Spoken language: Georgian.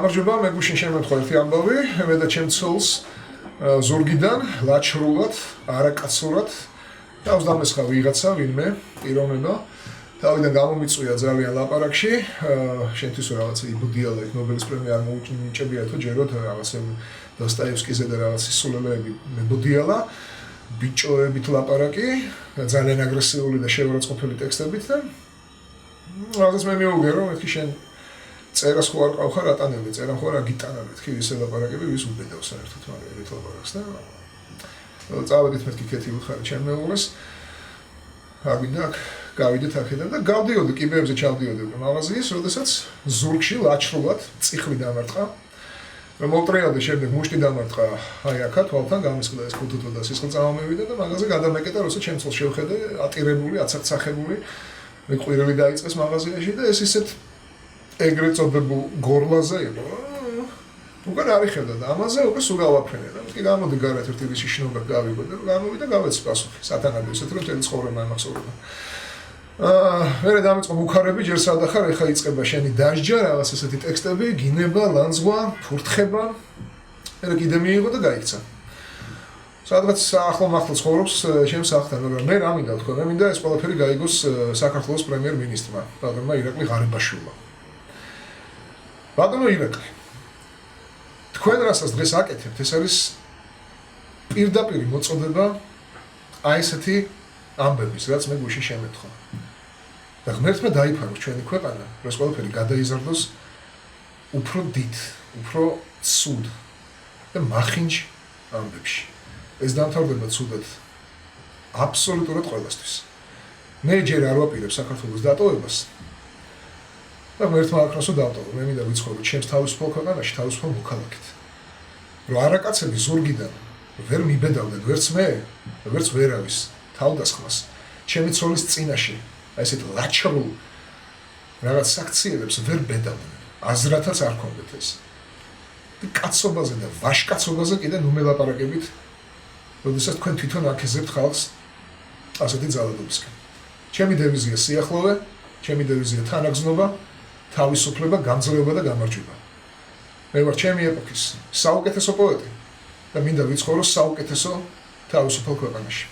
გამარჯობა, მე გუშინ შემოთხოვ ერთი ამბავი, მე და ჩემ ცოლს ზურგიდან, ლაჩრულად, არაკაცურად დავსდამესხა ვიღაცა, ვინმე, პიროვნება. თავიდან გამომიწვია ძალიან ლაპარაკში, შენთვის რაღაცა იბუდიალა იქ ნობელის პრემია არ მოუჭებიათო ჯეროთ რაღაცა დოსტოევსკიზე და რაღაც სულელეები მებუდიალა, ბიჭოებით ლაპარაკი, ძალიან აგრესიული და შეურაცხყოფილი ტექსტებით და რაღაცას მე მიუგერო, მეთქი შენ წერას ხო არ ყავ ხარ ატანები, წერა ხო რა გიტანა მეთქი ისე ლაპარაკები ვის უბედავს საერთოდ მაგრამ ერთ ლაპარაკს და წავედით მეთქი კეთი უთხარი ჩემ მეუღლეს აგვინდა აქ გავიდეთ აქედან და გავდიოდი კიბეებზე ჩავდიოდი მაღაზიის, როდესაც ზურგში ლაჩრულად წიხლი დამარტყა რომ მოვტრიალდი შემდეგ მუშტი დამარტყა აი აქა თვალთან გამისკდა ეს ქუთუთო და სისხლი წამომევიდა და მაღაზე გადამეკეტა როცა ჩემ ცოლს შევხედე ატირებული, აცახცახებული მე ყვირელი დაიწყეს მაღაზიაში და ეს ისეთ ეგრეთ წოდებულ გორლაზე იყო. უკან არიხებდა და ამაზე უკვე სულ გავაფრენე და მეთქი გამოდი გარეთ ერთი რისი შნობა გავიგო და გამოვიდა გავეცი პასუხი. სათანადო ისეთ რომ თელი ცხოვრება იმახსოვრება. მერე დამიწყო მუქარები ჯერ სადახარ ეხა იწყება შენი დასჯა რაღაც ესეთი ტექსტები, გინება, ლანძღვა, ფურთხება. მერე კიდე მიიღო და გაიქცა. სადღაც ახლო-მახლო ცხოვრობს ჩემს სახლთან, მაგრამ მე რა მინდა თქვა, მე მინდა ეს ყველაფერი გაიგოს საქართველოს პრემიერ-მინისტრმა, ბატონმა ირაკლი ღარიბაშვილმა. ბატონო ირაკლი, თქვენ რასაც დღეს აკეთებთ, ეს არის პირდაპირი მოწოდება აი ესეთი ამბების, რაც მე გუშინ შემეთქვა. და ღმერთმა დაიფაროს ჩვენი ქვეყანა, რომ ეს ყველაფერი გადაიზარდოს უფრო დიდ, უფრო ცუდ და მახინჯ ამბებში. ეს დამთავრდება ცუდად აბსოლუტურად ყველასთვის. მე ჯერ არ ვაპირებ საქართველოს დატოვებას და ღმერთმა აკრას რომ დავტოვო. მე მინდა ვიცხოვრო ჩემს თავისუფალ ქვეყანაში თავისუფალ მოქალაქედ. რომ არაკაცები ზურგიდან ვერ მიბედავდნენ ვერც მე, ვერც ვერავის თავდასხმას. ჩემი ცოლის წინაშე აი ესეთ ლაჩრულ რაღაც საქციელებს ვერ ბედავდნენ. აზრათაც არ ქონდეთ ეს. და კაცობაზე და ვაშკაცობაზე კიდე ნუ მელაპარაკებით. როდესაც თქვენ თვითონ აქეზებთ ხალხს ასეთი ძალადობისკენ. ჩემი დევიზია სიახლოვე, ჩემი დევიზია თანაგზნობა, თავისუფლება, გამძლეობა და გამარჯვება. მე ვარ ჩემი ეპოქის საუკეთესო პოეტი და მინდა ვიცხოვრო საუკეთესო თავისუფალ ქვეყანაში.